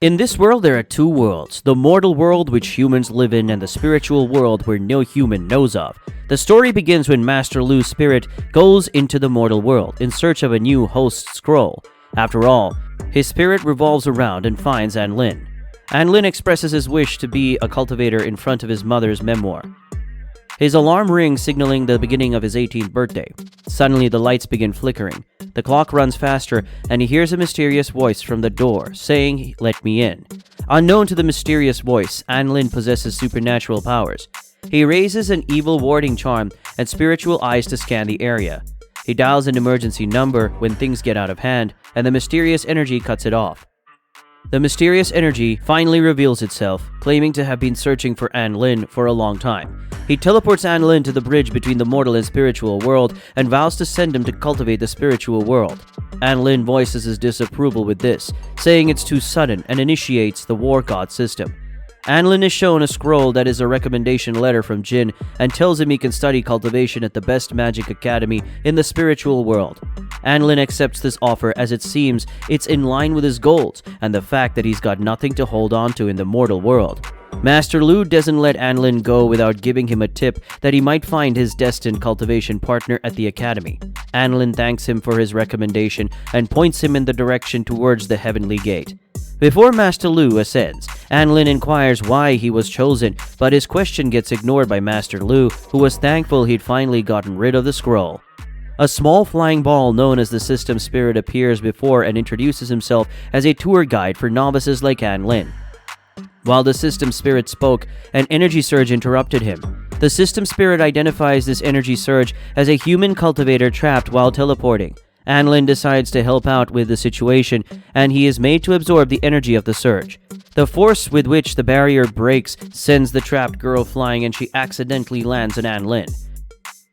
In this world, there are two worlds, the mortal world which humans live in and the spiritual world where no human knows of. The story begins when Master Lu's spirit goes into the mortal world in search of a new host scroll. After all, his spirit revolves around and finds An Lin. An Lin expresses his wish to be a cultivator in front of his mother's memoir. His alarm rings, signaling the beginning of his 18th birthday. Suddenly, the lights begin flickering. The clock runs faster, and he hears a mysterious voice from the door, saying, "Let me in." Unknown to the mysterious voice, An Lin possesses supernatural powers. He raises an evil warding charm and spiritual eyes to scan the area. He dials an emergency number when things get out of hand, and the mysterious energy cuts it off. The mysterious energy finally reveals itself, claiming to have been searching for An Lin for a long time. He teleports An Lin to the bridge between the mortal and spiritual world and vows to send him to cultivate the spiritual world. An Lin voices his disapproval with this, saying it's too sudden, and initiates the war god system. An Lin is shown a scroll that is a recommendation letter from Jin and tells him he can study cultivation at the best magic academy in the spiritual world. An Lin accepts this offer as it seems it's in line with his goals and the fact that he's got nothing to hold on to in the mortal world. Master Lu doesn't let An Lin go without giving him a tip that he might find his destined cultivation partner at the academy. An Lin thanks him for his recommendation and points him in the direction towards the heavenly gate. Before Master Lu ascends, An Lin inquires why he was chosen, but his question gets ignored by Master Lu, who was thankful he'd finally gotten rid of the scroll. A small flying ball known as the System Spirit appears before and introduces himself as a tour guide for novices like An Lin. While the System Spirit spoke, an energy surge interrupted him. The System Spirit identifies this energy surge as a human cultivator trapped while teleporting. An Lin decides to help out with the situation, and he is made to absorb the energy of the surge. The force with which the barrier breaks sends the trapped girl flying, and she accidentally lands on An Lin.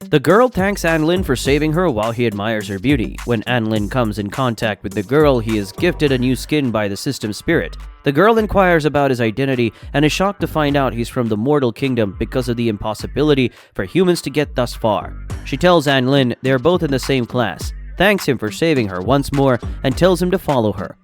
The girl thanks An Lin for saving her while he admires her beauty. When An Lin comes in contact with the girl, he is gifted a new skin by the System Spirit. The girl inquires about his identity and is shocked to find out he's from the mortal kingdom because of the impossibility for humans to get thus far. She tells An Lin they're both in the same class, thanks him for saving her once more, and tells him to follow her.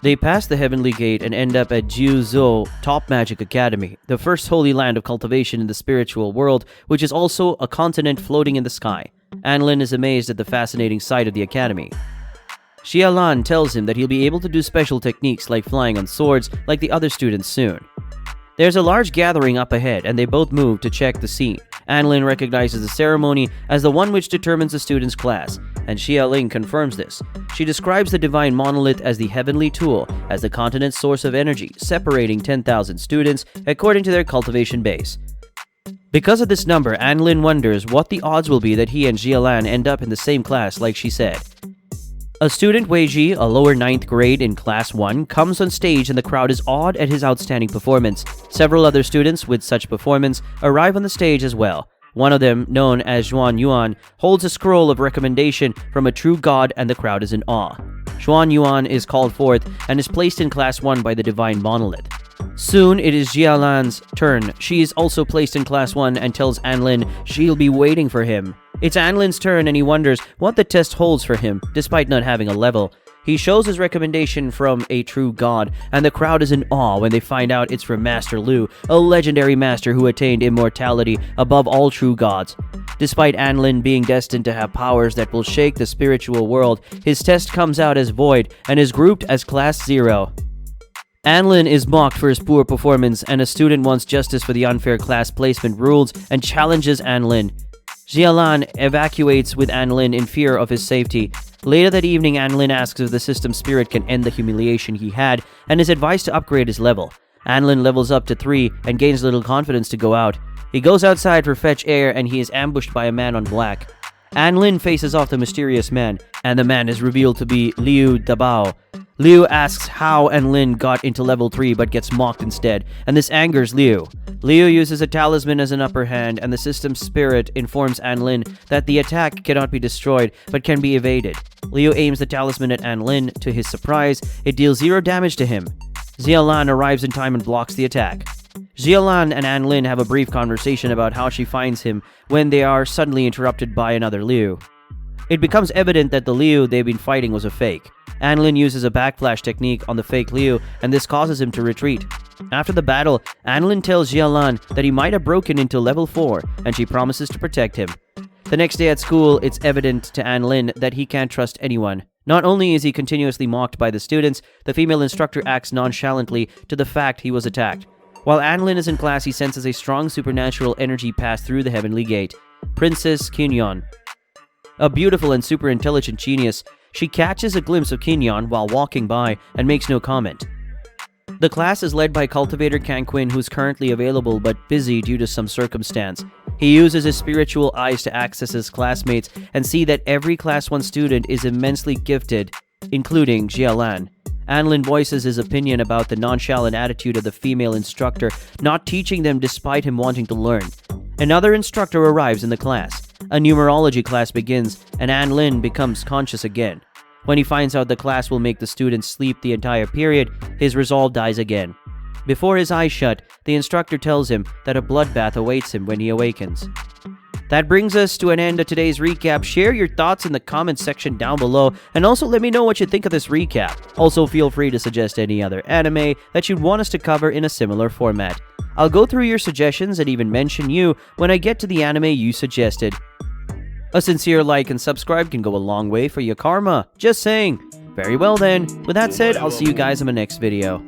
They pass the Heavenly Gate and end up at Jiuzhou Top Magic Academy, the first holy land of cultivation in the spiritual world, which is also a continent floating in the sky. An Lin is amazed at the fascinating sight of the academy. Xiaolan tells him that he'll be able to do special techniques like flying on swords like the other students soon. There's a large gathering up ahead, and they both move to check the scene. An Lin recognizes the ceremony as the one which determines the student's class, and Xiaoling confirms this. She describes the divine monolith as the heavenly tool, as the continent's source of energy, separating 10,000 students according to their cultivation base. Because of this number, An Lin wonders what the odds will be that he and Xiaolan end up in the same class like she said. A student, Wei Ji, a lower 9th grade in Class 1, comes on stage and the crowd is awed at his outstanding performance. Several other students with such performance arrive on the stage as well. One of them, known as Xuan Yuan, holds a scroll of recommendation from a true god and the crowd is in awe. Xuan Yuan is called forth and is placed in Class 1 by the divine monolith. Soon, it is Xiaolan's turn. She is also placed in Class 1 and tells An Lin she'll be waiting for him. It's An Lin's turn and he wonders what the test holds for him, despite not having a level. He shows his recommendation from a true god, and the crowd is in awe when they find out it's from Master Lu, a legendary master who attained immortality above all true gods. Despite An Lin being destined to have powers that will shake the spiritual world, his test comes out as void and is grouped as Class 0. An Lin is mocked for his poor performance, and a student wants justice for the unfair class placement rules and challenges An Lin. Xiaolan evacuates with An Lin in fear of his safety. Later that evening, An Lin asks if the System Spirit can end the humiliation he had and is advised to upgrade his level. An Lin levels up to 3 and gains little confidence to go out. He goes outside for fetch air and he is ambushed by a man on black. An Lin faces off the mysterious man, and the man is revealed to be Liu Dabao. Liu asks how An Lin got into level 3 but gets mocked instead, and this angers Liu. Liu uses a talisman as an upper hand, and the System Spirit informs An Lin that the attack cannot be destroyed but can be evaded. Liu aims the talisman at An Lin. To his surprise, it deals 0 damage to him. Xiaolan arrives in time and blocks the attack. Xiaolan and An Lin have a brief conversation about how she finds him when they are suddenly interrupted by another Liu. It becomes evident that the Liu they've been fighting was a fake. An Lin uses a backflash technique on the fake Liu, and this causes him to retreat. After the battle, An Lin tells Jialan that he might have broken into level 4, and she promises to protect him. The next day at school, it's evident to An Lin that he can't trust anyone. Not only is he continuously mocked by the students, the female instructor acts nonchalantly to the fact he was attacked. While An Lin is in class, he senses a strong supernatural energy pass through the heavenly gate. Princess Kinyon. A beautiful and super intelligent genius, she catches a glimpse of Kinyon while walking by and makes no comment. The class is led by cultivator Kanquin, who's currently available but busy due to some circumstance. He uses his spiritual eyes to access his classmates and see that every Class 1 student is immensely gifted, including Jialan. An Lin voices his opinion about the nonchalant attitude of the female instructor, not teaching them despite him wanting to learn. Another instructor arrives in the class. A numerology class begins, and An Lin becomes conscious again. When he finds out the class will make the students sleep the entire period, his resolve dies again. Before his eyes shut, the instructor tells him that a bloodbath awaits him when he awakens. That brings us to an end of today's recap. Share your thoughts in the comments section down below, and also let me know what you think of this recap. Also, feel free to suggest any other anime that you'd want us to cover in a similar format. I'll go through your suggestions and even mention you when I get to the anime you suggested. A sincere like and subscribe can go a long way for your karma. Just saying. Very well then. With that said, I'll see you guys in my next video.